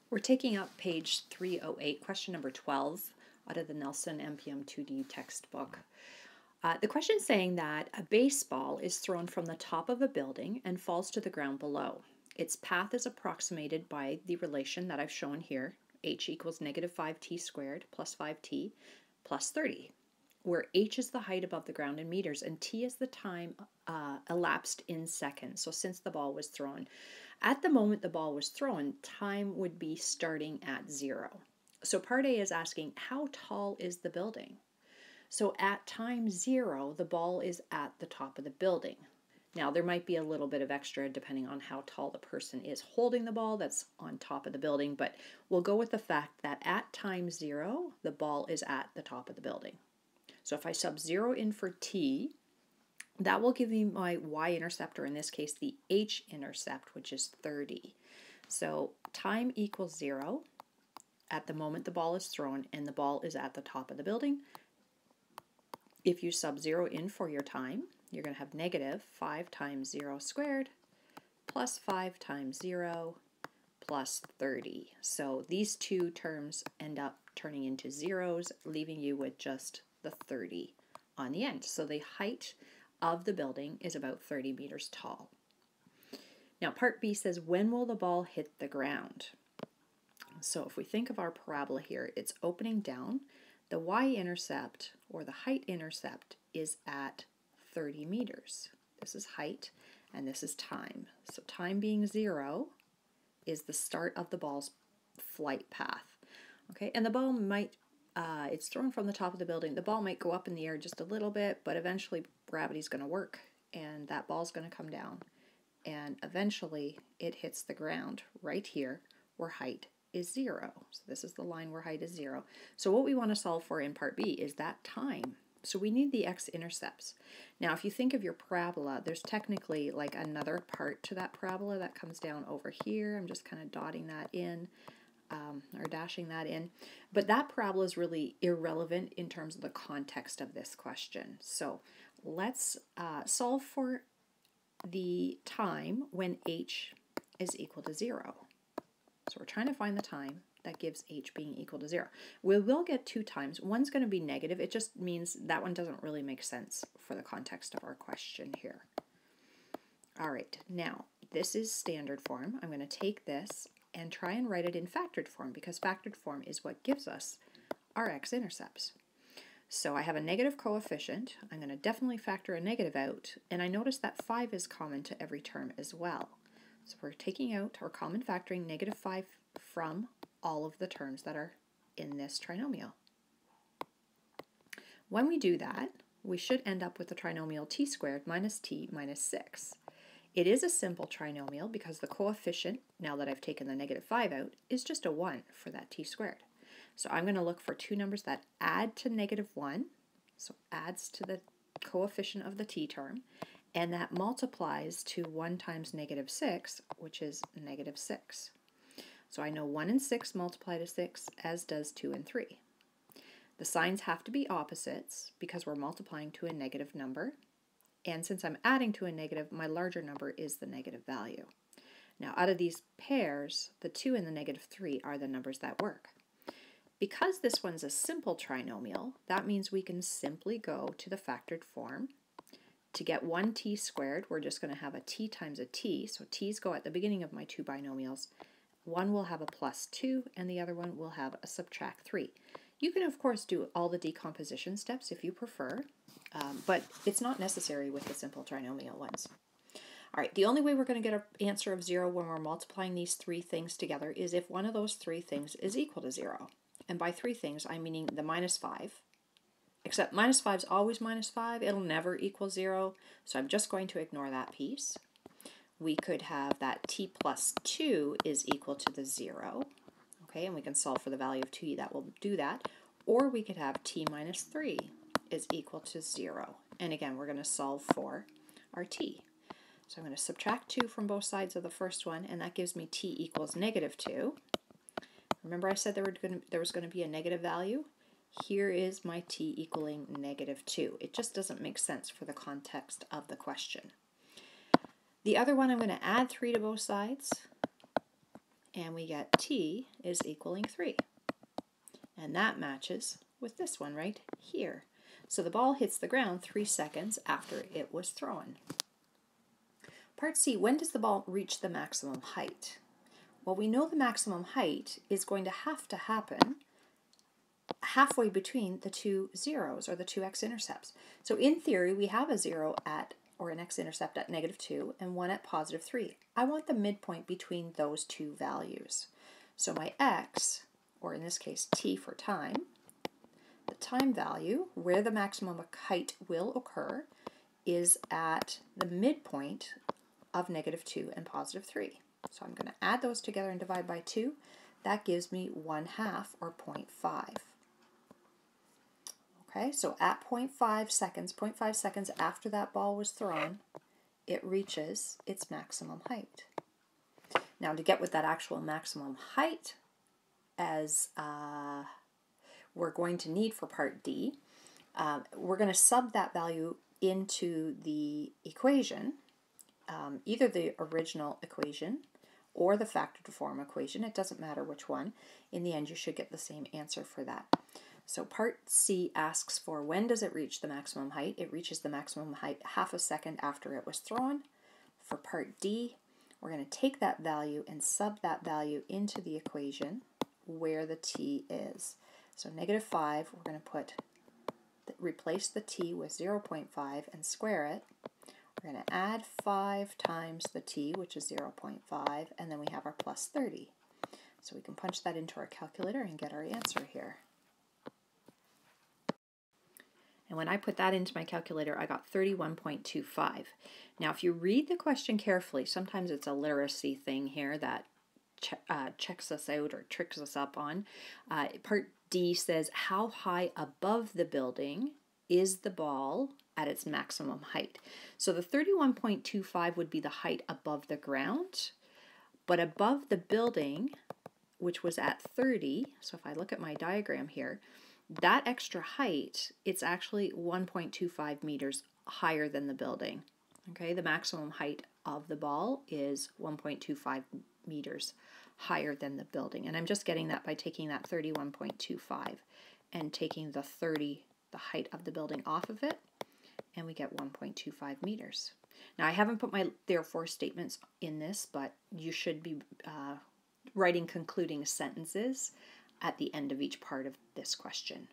We're taking up page 308, question number 12 out of the Nelson MPM 2D textbook. The question is saying that a baseball is thrown from the top of a building and falls to the ground below. Its path is approximated by the relation that I've shown here, h equals negative 5t squared plus 5t plus 30, where h is the height above the ground in meters and t is the time elapsed in seconds, so since the ball was thrown. At the moment the ball was thrown, time would be starting at 0. So part A is asking, how tall is the building? So at time 0, the ball is at the top of the building. Now there might be a little bit of extra depending on how tall the person is holding the ball that's on top of the building, but we'll go with the fact that at time 0, the ball is at the top of the building. So if I sub 0 in for t, that will give me my y-intercept, or in this case the h-intercept, which is 30. So time equals 0 at the moment the ball is thrown and the ball is at the top of the building. If you sub 0 in for your time, you're going to have negative 5 times 0 squared plus 5 times 0 plus 30. So these two terms end up turning into zeros, leaving you with just the 30 on the end. So the height of the building is about 30 meters tall. Now part B says, when will the ball hit the ground? So if we think of our parabola here, it's opening down. The y-intercept, or the height-intercept, is at 30 meters. This is height, and this is time. So time being 0 is the start of the ball's flight path. Okay, and the ball might, it's thrown from the top of the building. The ball might go up in the air just a little bit, but eventually gravity's going to work, and that ball's going to come down. And eventually it hits the ground right here where height is 0. So this is the line where height is 0. So what we want to solve for in part B is that time. So we need the x-intercepts. Now if you think of your parabola, there's technically like another part to that parabola that comes down over here. I'm just kind of dotting that in, or dashing that in. But that parabola is really irrelevant in terms of the context of this question. So let's solve for the time when h is equal to 0. So we're trying to find the time that gives h being equal to 0. We will get two times. One's going to be negative. It just means that one doesn't really make sense for the context of our question here. All right, now this is standard form. I'm going to take this and try and write it in factored form, because factored form is what gives us our x-intercepts. So I have a negative coefficient. I'm going to definitely factor a negative out, and I notice that 5 is common to every term as well. So we're taking out, or common factoring, negative 5 from all of the terms that are in this trinomial. When we do that, we should end up with the trinomial t squared minus t minus 6. It is a simple trinomial because the coefficient, now that I've taken the negative 5 out, is just a 1 for that t squared. So I'm going to look for two numbers that add to negative 1, so adds to the coefficient of the t term, and that multiplies to 1 times negative 6, which is negative 6. So I know 1 and 6 multiply to 6, as does 2 and 3. The signs have to be opposites because we're multiplying to a negative number, and since I'm adding to a negative, my larger number is the negative value. Now out of these pairs, the 2 and the negative 3 are the numbers that work. Because this one's a simple trinomial, that means we can simply go to the factored form. To get 1t squared, we're just going to have a t times a t, so t's go at the beginning of my two binomials. One will have a plus 2, and the other one will have a subtract 3. You can, of course, do all the decomposition steps if you prefer, but it's not necessary with the simple trinomial ones. All right, the only way we're going to get an answer of 0 when we're multiplying these three things together is if one of those three things is equal to 0. And by three things, I'm meaning the minus 5. Except minus 5 is always minus 5. It'll never equal 0, so I'm just going to ignore that piece. We could have that t plus 2 is equal to the 0. Okay, and we can solve for the value of t that will do that. Or we could have t minus 3 is equal to 0. And again, we're going to solve for our t. So I'm going to subtract 2 from both sides of the first one, and that gives me t equals negative 2. Remember I said there was going to be a negative value? Here is my t equaling negative 2. It just doesn't make sense for the context of the question. The other one, I'm going to add 3 to both sides, and we get t is equaling 3. And that matches with this one right here. So the ball hits the ground 3 seconds after it was thrown. Part C, when does the ball reach the maximum height? Well, we know the maximum height is going to happen halfway between the two zeros, or the two x-intercepts. So in theory, we have a 0 at, or an x-intercept at -2 and one at +3. I want the midpoint between those two values. So my x, or in this case t for time, the time value, where the maximum height will occur, is at the midpoint of -2 and +3. So I'm going to add those together and divide by 2. That gives me 1/2, or 0.5. Okay, so at 0.5 seconds after that ball was thrown, it reaches its maximum height. Now, to get what that actual maximum height as we're going to need for part D, we're going to sub that value into the equation, either the original equation or the factor to form equation. It doesn't matter which one. In the end, you should get the same answer for that. So part C asks for when does it reach the maximum height. It reaches the maximum height half a second after it was thrown. For part D, we're going to take that value and sub that value into the equation where the t is. So -5, we're going to replace the t with 0.5 and square it. We're going to add 5 times the t, which is 0.5, and then we have our +30. So we can punch that into our calculator and get our answer here. And when I put that into my calculator, I got 31.25. Now, if you read the question carefully, sometimes it's a literacy thing here that checks us out or tricks us up on. Part D says, how high above the building is the ball at its maximum height? So the 31.25 would be the height above the ground, but above the building, which was at 30, so if I look at my diagram here, that extra height, it's actually 1.25 meters higher than the building. Okay, the maximum height of the ball is 1.25 meters higher than the building. And I'm just getting that by taking that 31.25 and taking the 30, the height of the building, off of it, and we get 1.25 meters. Now, I haven't put my therefore statements in this, but you should be writing concluding sentences at the end of each part of this question.